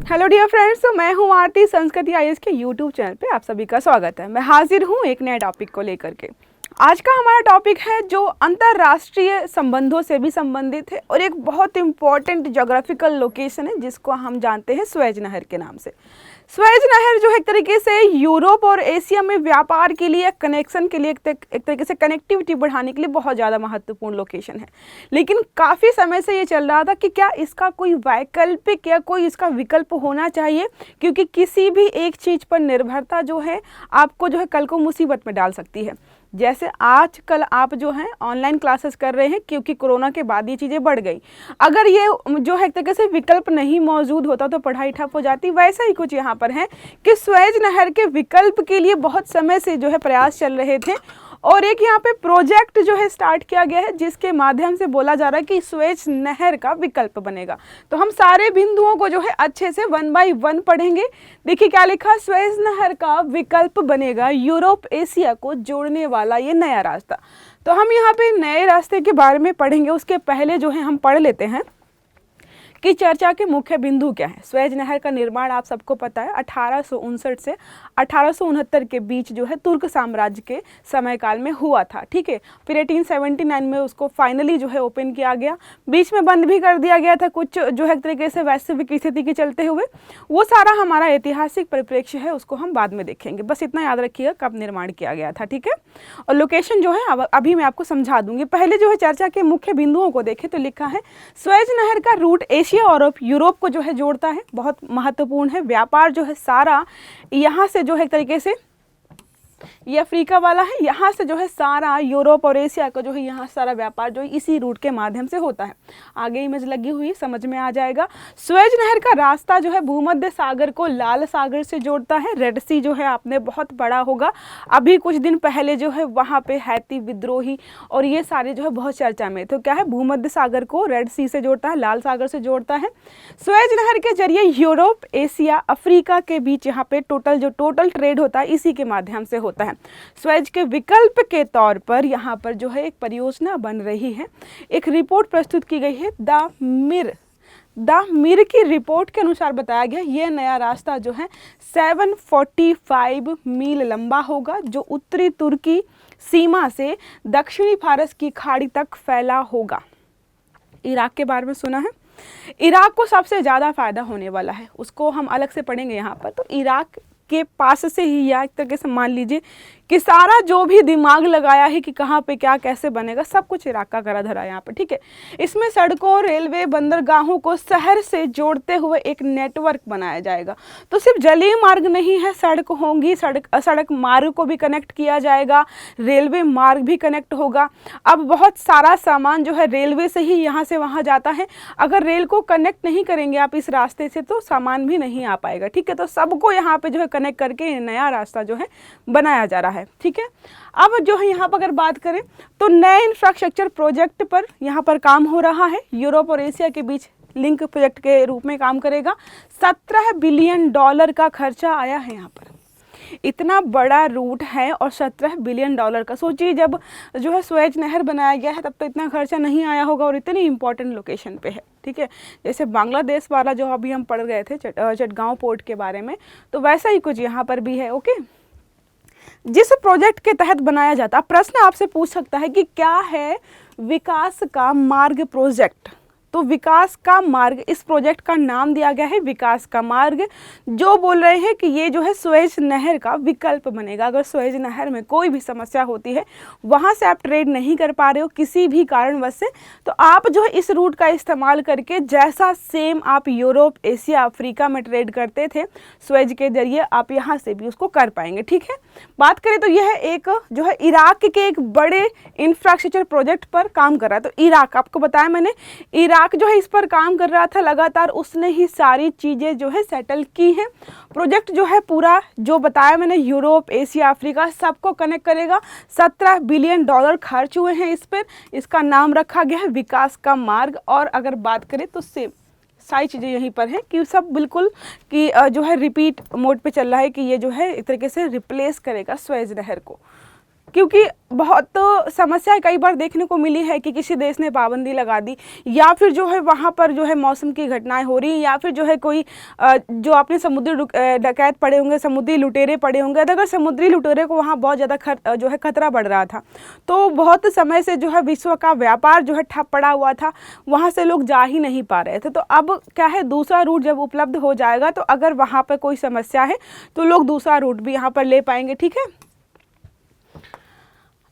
Hello dear friends, तो मैं हूँ आरती। संस्कृति आईएएस के यूट्यूब चैनल पे आप सभी का स्वागत है। मैं हाजिर हूँ एक नए टॉपिक को लेकर के। आज का हमारा टॉपिक है जो अंतर्राष्ट्रीय संबंधों से भी संबंधित है और एक बहुत इम्पॉर्टेंट ज्योग्राफिकल लोकेशन है जिसको हम जानते हैं स्वेज नहर के नाम से। स्वेज नहर जो है एक तरीके से यूरोप और एशिया में व्यापार के लिए, कनेक्शन के लिए, एक तरीके से कनेक्टिविटी बढ़ाने के लिए बहुत ज़्यादा महत्वपूर्ण लोकेशन है। लेकिन काफ़ी समय से ये चल रहा था कि क्या इसका कोई वैकल्पिक या कोई इसका विकल्प होना चाहिए, क्योंकि किसी भी एक चीज़ पर निर्भरता जो है आपको जो है कल को मुसीबत में डाल सकती है। जैसे आजकल आप जो हैं ऑनलाइन क्लासेस कर रहे हैं क्योंकि कोरोना के बाद ये चीज़ें बढ़ गई। अगर ये जो है एक तरीके से विकल्प नहीं मौजूद होता तो पढ़ाई ठप हो जाती। वैसा ही कुछ यहाँ पर है कि स्वेज नहर के विकल्प के लिए बहुत समय से जो है प्रयास चल रहे थे और एक यहाँ पे प्रोजेक्ट जो है स्टार्ट किया गया है जिसके माध्यम से बोला जा रहा है कि स्वेज नहर का विकल्प बनेगा। तो हम सारे बिंदुओं को जो है अच्छे से 1 बाय 1 पढ़ेंगे। देखिए क्या लिखा, स्वेज नहर का विकल्प बनेगा यूरोप एशिया को जोड़ने वाला ये नया रास्ता। तो हम यहाँ पे नए रास्ते के बारे में पढ़ेंगे। उसके पहले जो है हम पढ़ लेते हैं कि चर्चा के मुख्य बिंदु क्या है। स्वेज नहर का निर्माण आप सबको पता है 1859 से 1869 के बीच जो है तुर्क साम्राज्य के समय काल में हुआ था। ठीक है, फिर 1879 में उसको फाइनली जो है ओपन किया गया। बीच में बंद भी कर दिया गया था कुछ जो है एक तरीके से वैश्विक स्थिति के चलते हुए। वो सारा हमारा ऐतिहासिक परिप्रेक्ष्य है, उसको हम बाद में देखेंगे। बस इतना याद रखिएगा कब निर्माण किया गया था। ठीक है, और लोकेशन जो है अभी मैं आपको समझा दूंगी। पहले जो है चर्चा के मुख्य बिंदुओं को देखें तो लिखा है स्वेज नहर का रूट एशिया और यूरोप को जो है जोड़ता है, बहुत महत्वपूर्ण है। व्यापार जो है सारा यहाँ से जो है एक तरीके से ये अफ्रीका वाला है, यहाँ से जो है सारा यूरोप और एशिया का जो है यहाँ सारा व्यापार जो है इसी रूट के माध्यम से होता है। आगे इमेज लगी हुई समझ में आ जाएगा। स्वेज नहर का रास्ता जो है भूमध्य सागर को लाल सागर से जोड़ता है। रेड सी जो है आपने बहुत बड़ा होगा, अभी कुछ दिन पहले जो है वहाँ पे हैती विद्रोही और ये सारे जो है बहुत चर्चा में। तो क्या है, भूमध्य सागर को रेड सी से जोड़ता है, लाल सागर से जोड़ता है। स्वेज नहर के जरिए यूरोप, एशिया, अफ्रीका के बीच यहाँ पे टोटल ट्रेड होता है इसी के माध्यम से होता है। स्वेज के विकल्प के तौर पर यहाँ पर जो है एक परियोजना बन रही है। एक रिपोर्ट प्रस्तुत की गई है द मिर की रिपोर्ट के अनुसार बताया गया ये नया रास्ता जो है 745 मील लंबा होगा, जो उत्तरी तुर्की सीमा से दक्षिणी फारस की खाड़ी तक फैला होगा। इराक के बारे में सुना है, इराक को सबसे ज़्यादा फायदा होने वाला है, उसको हम अलग से पढ़ेंगे यहाँ पर। तो इराक के पास से ही या एक तरीके से मान लीजिए कि सारा जो भी दिमाग लगाया है कि कहाँ पे क्या कैसे बनेगा, सब कुछ इराक का करा धरा यहाँ पे। ठीक है, इसमें सड़कों, रेलवे, बंदरगाहों को शहर से जोड़ते हुए एक नेटवर्क बनाया जाएगा। तो सिर्फ जलीय मार्ग नहीं है, सड़क होंगी, सड़क मार्ग को भी कनेक्ट किया जाएगा, रेलवे मार्ग भी कनेक्ट होगा। अब बहुत सारा सामान जो है रेलवे से ही यहाँ से वहाँ जाता है। अगर रेल को कनेक्ट नहीं करेंगे आप इस रास्ते से तो सामान भी नहीं आ पाएगा। ठीक है, तो सबको यहाँ पे जो है कनेक्ट करके नया रास्ता जो है बनाया जा रहा है। ठीक है, अब जो है यहाँ पर अगर बात करें तो नए इंफ्रास्ट्रक्चर प्रोजेक्ट पर यहाँ पर काम हो रहा है। यूरोप और एशिया के बीच लिंक प्रोजेक्ट के रूप में काम करेगा। $17 बिलियन का खर्चा आया है यहाँ पर। इतना बड़ा रूट है और $17 बिलियन का। सोचिए जब जो है स्वेज नहर बनाया गया है तब तो इतना खर्चा नहीं आया होगा और इतनी इंपॉर्टेंट लोकेशन पे है। ठीक है, जैसे बांग्लादेश वाला जो अभी हम पढ़ गए थे चटगांव पोर्ट के बारे में, तो वैसा ही कुछ यहाँ पर भी है। ओके, जिस प्रोजेक्ट के तहत बनाया जाता, प्रश्न आपसे पूछ सकता है कि क्या है विकास का मार्ग प्रोजेक्ट। तो विकास का मार्ग, इस प्रोजेक्ट का नाम दिया गया है विकास का मार्ग, जो बोल रहे हैं कि ये जो है स्वेज नहर का विकल्प बनेगा। अगर स्वेज नहर में कोई भी समस्या होती है, वहाँ से आप ट्रेड नहीं कर पा रहे हो किसी भी कारणवश से, तो आप जो है इस रूट का इस्तेमाल करके जैसा सेम आप यूरोप, एशिया, अफ्रीका में ट्रेड करते थे स्वेज के जरिए, आप यहाँ से भी उसको कर पाएंगे। ठीक है, बात करें तो यह एक जो है इराक के एक बड़े इंफ्रास्ट्रक्चर प्रोजेक्ट पर काम कर रहा है। तो इराक, आपको बताया मैंने, इराक जो है इस पर काम कर रहा था लगातार, उसने ही सारी चीज़ें जो है सेटल की हैं। प्रोजेक्ट जो है पूरा जो बताया मैंने यूरोप, एशिया, अफ्रीका सबको कनेक्ट करेगा। $17 बिलियन खर्च हुए हैं इस पर। इसका नाम रखा गया है विकास का मार्ग। और अगर बात करें तो सेम सारी चीज़ें यहीं पर हैं कि सब बिल्कुल कि जो है रिपीट मोड पे चल रहा है कि ये जो है एक तरीके से रिप्लेस करेगा स्वेज नहर को। क्योंकि बहुत तो समस्या कई बार देखने को मिली है कि किसी देश ने पाबंदी लगा दी, या फिर जो है वहाँ पर जो है मौसम की घटनाएं हो रही हैं, या फिर जो है कोई जो आपने समुद्री डकैत पड़े होंगे, समुद्री लुटेरे पड़े होंगे। अगर समुद्री लुटेरे को वहाँ बहुत ज़्यादा जो है खतरा बढ़ रहा था, तो बहुत समय से जो है विश्व का व्यापार जो है ठप पड़ा हुआ था, वहाँ से लोग जा ही नहीं पा रहे थे। तो अब क्या है, दूसरा रूट जब उपलब्ध हो जाएगा तो अगर वहाँ पर कोई समस्या है तो लोग दूसरा रूट भी यहाँ पर ले पाएंगे। ठीक है,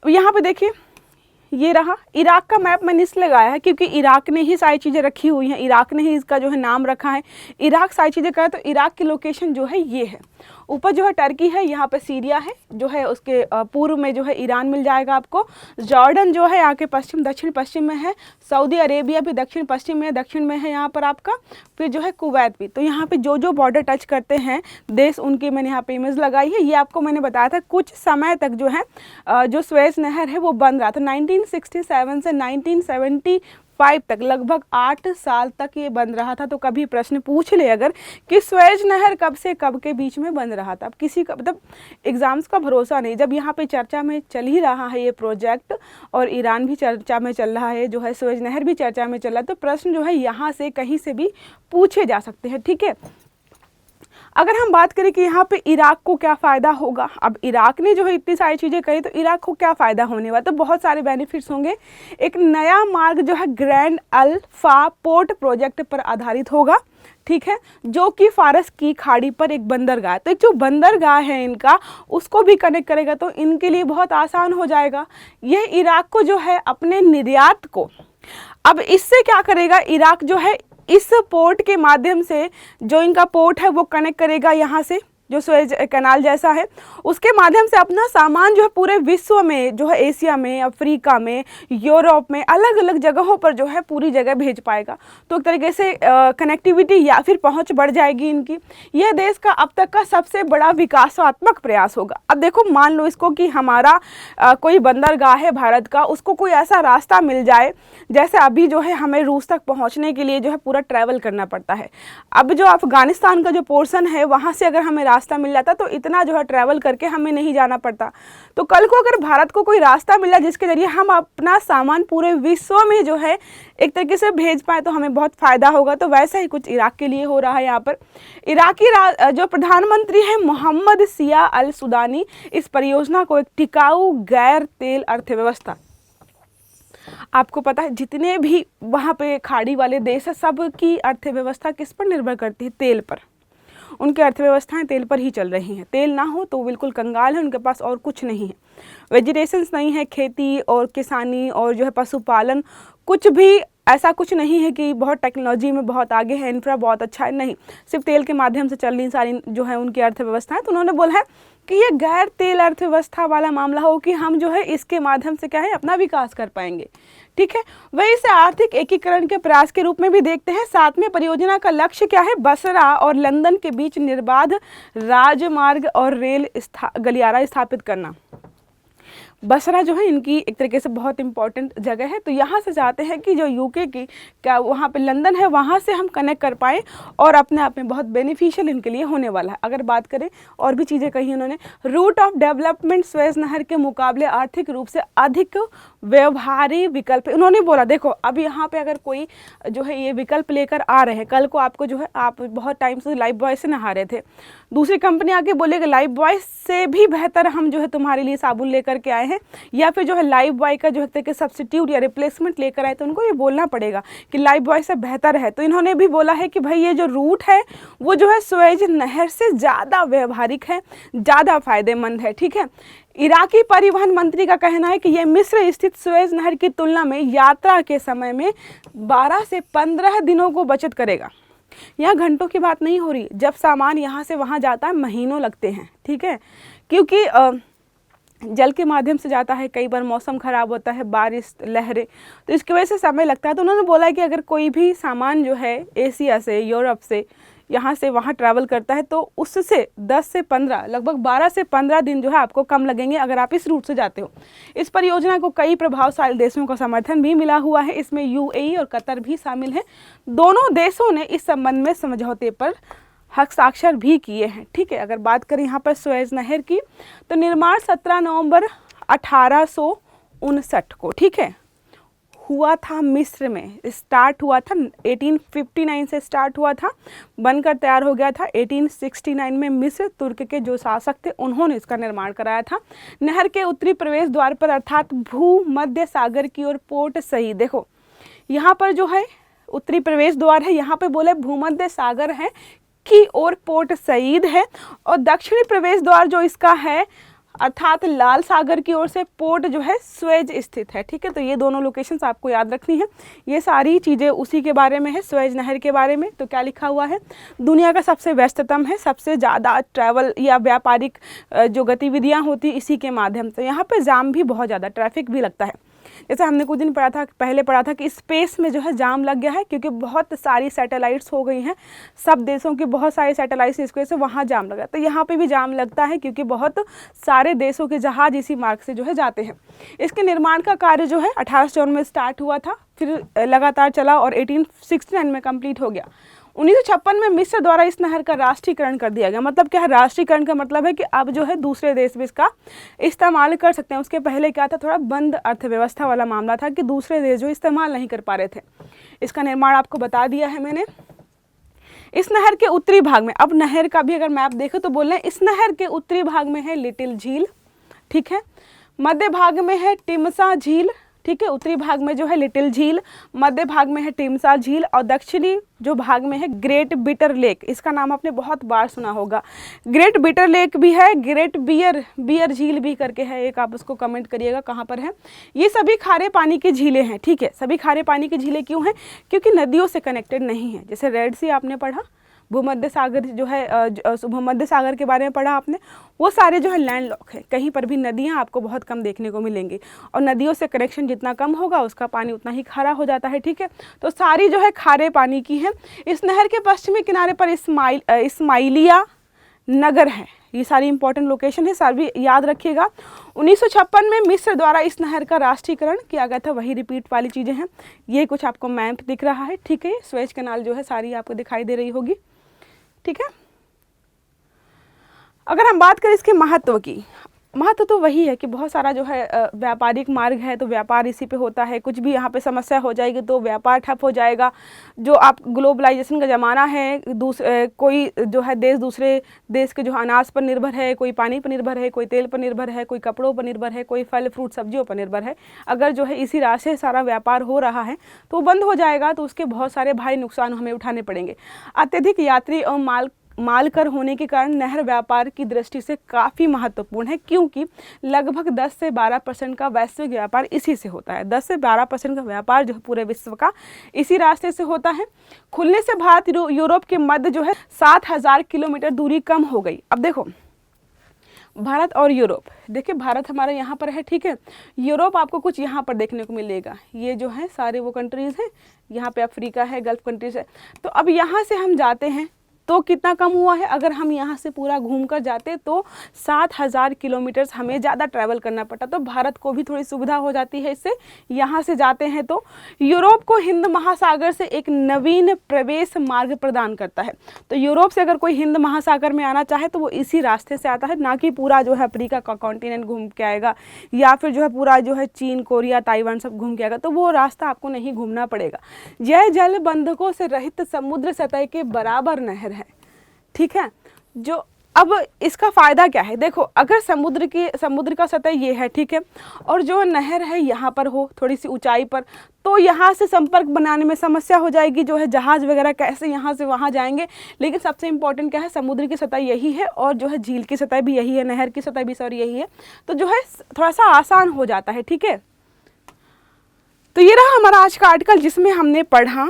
यहाँ पे देखिए, ये रहा इराक का मैप मैंने इसलिए लगाया है क्योंकि इराक ने ही सारी चीज़ें रखी हुई हैं, इराक ने ही इसका जो है नाम रखा है। इराक सारी चीज़ें करे तो इराक की लोकेशन जो है ये है, ऊपर जो है टर्की है, यहाँ पे सीरिया है, जो है उसके पूर्व में जो है ईरान मिल जाएगा आपको। जॉर्डन जो है आके पश्चिम दक्षिण पश्चिम में है, सऊदी अरेबिया भी दक्षिण पश्चिम में, दक्षिण में है यहाँ पर आपका, फिर जो है कुवैत भी। तो यहाँ पे जो जो बॉर्डर टच करते हैं देश, उनकी मैंने यहाँ पे इमेज लगाई है। ये आपको मैंने बताया था कुछ समय तक जो है जो स्वेज नहर है वो बंद रहा था, 1967 से 1975 तक, लगभग 8 साल तक ये बंद रहा था। तो कभी प्रश्न पूछ ले अगर कि स्वेज नहर कब से कब के बीच में बंद रहा था, अब किसी का मतलब एग्जाम्स का भरोसा नहीं। जब यहाँ पे चर्चा में चल ही रहा है ये प्रोजेक्ट, और ईरान भी चर्चा में चल रहा है, जो है स्वेज नहर भी चर्चा में चल रहा है, तो प्रश्न जो है यहाँ से कहीं से भी पूछे जा सकते हैं। ठीक है, अगर हम बात करें कि यहाँ पे इराक को क्या फ़ायदा होगा, अब इराक ने जो है इतनी सारी चीज़ें करी तो इराक को क्या फ़ायदा होने वाला, तो बहुत सारे बेनिफिट्स होंगे। एक नया मार्ग जो है ग्रैंड अल्फा पोर्ट प्रोजेक्ट पर आधारित होगा, ठीक है, जो कि फारस की खाड़ी पर एक बंदरगाह है। तो एक जो बंदरगाह है इनका, उसको भी कनेक्ट करेगा तो इनके लिए बहुत आसान हो जाएगा। यह इराक को जो है अपने निर्यात को, अब इससे क्या करेगा, इराक जो है इस पोर्ट के माध्यम से, जो इनका पोर्ट है वो कनेक्ट करेगा यहाँ से, जो स्वेज कैनाल जैसा है, उसके माध्यम से अपना सामान जो है पूरे विश्व में, जो है एशिया में, अफ्रीका में, यूरोप में, अलग अलग जगहों पर जो है पूरी जगह भेज पाएगा। तो एक तरीके से कनेक्टिविटी या फिर पहुंच बढ़ जाएगी इनकी। यह देश का अब तक का सबसे बड़ा विकासात्मक प्रयास होगा। अब देखो, मान लो इसको कि हमारा कोई बंदरगाह है भारत का, उसको कोई ऐसा रास्ता मिल जाए, जैसे अभी जो है हमें रूस तक पहुँचने के लिए जो है पूरा ट्रैवल करना पड़ता है। अब जो अफगानिस्तान का जो पोर्शन है, वहाँ से अगर हमें रास्ता मिल जाता तो इतना जो है ट्रैवल करके हमें नहीं जाना पड़ता। तो कल को अगर भारत को कोई रास्ता मिला जिसके जरिए हम अपना सामान पूरे विश्व में जो है एक तरीके से भेज पाए तो हमें बहुत फ़ायदा होगा। तो वैसा ही कुछ इराक के लिए हो रहा है। यहाँ पर इराकी जो प्रधानमंत्री है मोहम्मद सिया अल सुदानी, इस परियोजना को एक टिकाऊ गैर तेल अर्थव्यवस्था, आपको पता है जितने भी वहाँ पे खाड़ी वाले देश है, सबकी अर्थव्यवस्था किस पर निर्भर करती है, तेल पर। उनकी अर्थव्यवस्थाएं तेल पर ही चल रही हैं। तेल ना हो तो बिल्कुल कंगाल है, उनके पास और कुछ नहीं है, वेजिटेशंस नहीं है, खेती और किसानी और जो है पशुपालन, कुछ भी ऐसा कुछ नहीं है कि बहुत टेक्नोलॉजी में बहुत आगे है, इंफ्रा बहुत अच्छा है, नहीं, सिर्फ तेल के माध्यम से चल रही सारी जो है उनकी अर्थव्यवस्था है। तो उन्होंने बोला है कि ये गैर तेल अर्थव्यवस्था वाला मामला हो कि हम जो है इसके माध्यम से क्या है अपना विकास कर पाएंगे। ठीक है, वही इसे आर्थिक एकीकरण के प्रयास के रूप में भी देखते हैं। साथ में परियोजना का लक्ष्य क्या है, बसरा और लंदन के बीच निर्बाध राजमार्ग और रेल गलियारा स्थापित करना। बसरा जो है इनकी एक तरीके से बहुत इंपॉर्टेंट जगह है, तो यहाँ से चाहते हैं कि जो यूके की क्या वहाँ पे लंदन है, वहाँ से हम कनेक्ट कर पाएँ, और अपने आप में बहुत बेनिफिशियल इनके लिए होने वाला है। अगर बात करें और भी चीज़ें कही उन्होंने, रूट ऑफ डेवलपमेंट स्वेज नहर के मुकाबले आर्थिक रूप से अधिक व्यवहारी विकल्प। उन्होंने बोला देखो, अब यहाँ पे अगर कोई जो है ये विकल्प लेकर आ रहे हैं, कल को आपको जो है, आप बहुत टाइम से लाइफ बॉय से नहा रहे थे, दूसरी कंपनी आके बोलेगी लाइफ बॉय से भी बेहतर हम जो है तुम्हारे लिए साबुन लेकर के आए हैं, या फिर जो है लाइफ बॉय का जो है कि सब्स्टिट्यूट या रिप्लेसमेंट लेकर आए, तो उनको ये बोलना पड़ेगा कि लाइफ बॉय से बेहतर है। तो इन्होंने भी बोला है कि भाई ये जो रूट है वो जो है स्वेज नहर से ज़्यादा व्यवहारिक है, ज़्यादा फायदेमंद है। ठीक है, इराकी परिवहन मंत्री का कहना है कि यह मिस्र स्थित स्वेज नहर की तुलना में यात्रा के समय में 12 से 15 दिनों को बचत करेगा। यहाँ घंटों की बात नहीं हो रही, जब सामान यहाँ से वहाँ जाता है महीनों लगते हैं। ठीक है, क्योंकि जल के माध्यम से जाता है, कई बार मौसम ख़राब होता है, बारिश, लहरें, तो इसकी वजह से समय लगता है। तो उन्होंने बोला है कि अगर कोई भी सामान जो है एशिया से, यूरोप से, यहाँ से वहाँ ट्रैवल करता है तो उससे 10 से 15, लगभग 12 से 15 दिन जो है आपको कम लगेंगे अगर आप इस रूट से जाते हो। इस परियोजना को कई प्रभावशाली देशों का समर्थन भी मिला हुआ है, इसमें यूएई और कतर भी शामिल हैं। दोनों देशों ने इस संबंध में समझौते पर हस्ताक्षर भी किए हैं। ठीक है, अगर बात करें यहाँ पर स्वेज नहर की, तो निर्माण 17 नवंबर 1859 को, ठीक है, हुआ था मिस्र में, स्टार्ट हुआ था 1859 से स्टार्ट हुआ था, बनकर तैयार हो गया था 1869 में। मिस्र तुर्क के जो शासक थे उन्होंने इसका निर्माण कराया था। नहर के उत्तरी प्रवेश द्वार पर अर्थात भूमध्य सागर की ओर पोर्ट सईद, देखो यहाँ पर जो है उत्तरी प्रवेश द्वार है, यहाँ पे बोले भूमध्य सागर है की ओर पोर्ट सईद है, और दक्षिणी प्रवेश द्वार जो इसका है अर्थात लाल सागर की ओर से पोर्ट जो है स्वेज स्थित है, ठीक है। तो ये दोनों लोकेशंस आपको याद रखनी है। ये सारी चीज़ें उसी के बारे में है, स्वेज नहर के बारे में। तो क्या लिखा हुआ है, दुनिया का सबसे व्यस्ततम है, सबसे ज़्यादा ट्रैवल या व्यापारिक जो गतिविधियाँ होती इसी के माध्यम से। यहाँ पे जाम भी बहुत ज़्यादा, ट्रैफिक भी लगता है। जैसे हमने कुछ दिन पहले पढ़ा था कि स्पेस में जो है जाम लग गया है क्योंकि बहुत सारी सैटेलाइट्स हो गई हैं, सब देशों की बहुत सारी सैटेलाइट्स, इसकी वजह से वहाँ जाम लगा। तो यहाँ पे भी जाम लगता है क्योंकि बहुत सारे देशों के जहाज इसी मार्ग से जो है जाते हैं। इसके निर्माण का कार्य जो है 1854 में स्टार्ट हुआ था, फिर लगातार चला और 1869 में कंप्लीट हो गया। 1956 में मिस्र द्वारा इस नहर का राष्ट्रीयकरण कर दिया गया। मतलब क्या है, राष्ट्रीयकरण का मतलब है कि अब जो है दूसरे देश भी इसका इस्तेमाल कर सकते हैं। उसके पहले क्या था, थोड़ा बंद अर्थव्यवस्था वाला मामला था कि दूसरे देश जो इस्तेमाल नहीं कर पा रहे थे। इसका निर्माण आपको बता दिया है मैंने। इस नहर के उत्तरी भाग में, अब नहर का भी अगर मैप देखें तो बोल रहे हैं इस नहर के उत्तरी भाग में है लिटिल झील, ठीक है, मध्य भाग में है टिमसा झील, ठीक है, उत्तरी भाग में जो है लिटिल झील, मध्य भाग में है टिमसा झील, और दक्षिणी जो भाग में है ग्रेट बिटर लेक। इसका नाम आपने बहुत बार सुना होगा। ग्रेट बिटर लेक भी है, ग्रेट बियर झील भी करके है एक, आप उसको कमेंट करिएगा कहाँ पर है। ये सभी खारे पानी की झीलें हैं, ठीक है। सभी खारे पानी की झीलें क्यों हैं, क्योंकि नदियों से कनेक्टेड नहीं है। जैसे रेड सी आपने पढ़ा, भूमध्य सागर जो है, भूमध्य सागर के बारे में पढ़ा आपने, वो सारे जो है लैंड लॉक है, कहीं पर भी नदियाँ आपको बहुत कम देखने को मिलेंगी, और नदियों से कनेक्शन जितना कम होगा उसका पानी उतना ही खारा हो जाता है, ठीक है। तो सारी जो है खारे पानी की है। इस नहर के पश्चिमी किनारे पर इस्माइलिया नगर है। ये सारी इंपॉर्टेंट लोकेशन है, सारी याद रखिएगा। 1956 में मिस्र द्वारा इस नहर का राष्ट्रीयकरण किया गया था, वही रिपीट वाली चीज़ें हैं। ये कुछ आपको मैप दिख रहा है, ठीक है, स्वेज कैनाल जो है सारी आपको दिखाई दे रही होगी, ठीक है। अगर हम बात करें इसके महत्व की, महत्व तो वही है कि बहुत सारा जो है व्यापारिक मार्ग है, तो व्यापार इसी पे होता है। कुछ भी यहाँ पे समस्या हो जाएगी तो व्यापार ठप हो जाएगा। जो आप ग्लोबलाइजेशन का ज़माना है, कोई जो है देश दूसरे देश के जो अनाज पर निर्भर है, कोई पानी पर निर्भर है, कोई तेल पर निर्भर है, कोई कपड़ों पर निर्भर है, कोई फल फ्रूट सब्जियों पर निर्भर है। अगर जो है इसी राह से सारा व्यापार हो रहा है तो बंद हो जाएगा, तो उसके बहुत सारे भारी नुकसान हमें उठाने पड़ेंगे। अत्यधिक यात्री और मालकर होने के कारण नहर व्यापार की दृष्टि से काफ़ी महत्वपूर्ण है, क्योंकि लगभग 10 से 12% का वैश्विक व्यापार इसी से होता है। 10 से 12% का व्यापार जो पूरे विश्व का इसी रास्ते से होता है। खुलने से भारत यूरोप के मध्य जो है 7000 किलोमीटर दूरी कम हो गई। अब देखो भारत और यूरोप, देखिए भारत हमारा यहाँ पर है, ठीक है, यूरोप आपको कुछ यहाँ पर देखने को मिलेगा। ये जो है सारे वो कंट्रीज़ हैं, यहाँ पे अफ्रीका है, गल्फ कंट्रीज़ है। तो अब यहाँ से हम जाते हैं तो कितना कम हुआ है, अगर हम यहाँ से पूरा घूम कर जाते तो 7000 किलोमीटर्स हमें ज़्यादा ट्रैवल करना पड़ता। तो भारत को भी थोड़ी सुविधा हो जाती है इससे, यहाँ से जाते हैं तो यूरोप को हिंद महासागर से एक नवीन प्रवेश मार्ग प्रदान करता है। तो यूरोप से अगर कोई हिंद महासागर में आना चाहे तो वो इसी रास्ते से आता है, ना कि पूरा जो है अफ्रीका का कॉन्टिनेंट घूम के आएगा या फिर जो है पूरा जो है चीन, कोरिया, ताइवान सब घूम के आएगा। तो वो रास्ता आपको नहीं घूमना पड़ेगा। यह जल बंधकों से रहित समुद्र सतह के बराबर नहर है, ठीक है। जो अब इसका फ़ायदा क्या है, देखो अगर समुद्र का सतह ये है, ठीक है, और जो नहर है यहाँ पर हो थोड़ी सी ऊंचाई पर, तो यहाँ से संपर्क बनाने में समस्या हो जाएगी। जो है जहाज़ वगैरह कैसे यहाँ से वहाँ जाएंगे। लेकिन सबसे इम्पोर्टेंट क्या है, समुद्र की सतह यही है और जो है झील की सतह भी यही है, नहर की सतह भी सॉरी यही है, तो जो है थोड़ा सा आसान हो जाता है, ठीक है। तो ये रहा हमारा आज का आर्टिकल, जिसमें हमने पढ़ा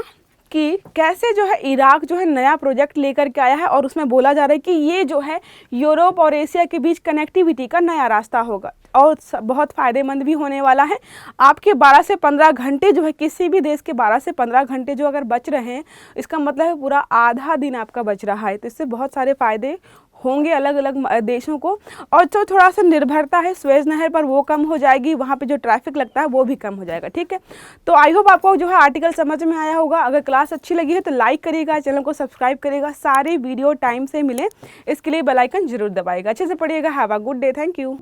कि कैसे जो है इराक जो है नया प्रोजेक्ट लेकर के आया है, और उसमें बोला जा रहा है कि ये जो है यूरोप और एशिया के बीच कनेक्टिविटी का नया रास्ता होगा और बहुत फ़ायदेमंद भी होने वाला है। आपके 12 से 15 घंटे जो है, किसी भी देश के 12 से 15 घंटे जो अगर बच रहे हैं, इसका मतलब है पूरा आधा दिन आपका बच रहा है। तो इससे बहुत सारे फ़ायदे होंगे अलग अलग देशों को, और जो थोड़ा सा निर्भरता है स्वेज नहर पर वो कम हो जाएगी, वहाँ पे जो ट्रैफिक लगता है वो भी कम हो जाएगा, ठीक है। तो आई होप आपको जो है आर्टिकल समझ में आया होगा। अगर क्लास अच्छी लगी है तो लाइक करिएगा, चैनल को सब्सक्राइब करिएगा, सारे वीडियो टाइम से मिले इसके लिए बेल आइकन जरूर दबाइएगा। अच्छे से पढ़िएगा। Have a good day, thank you.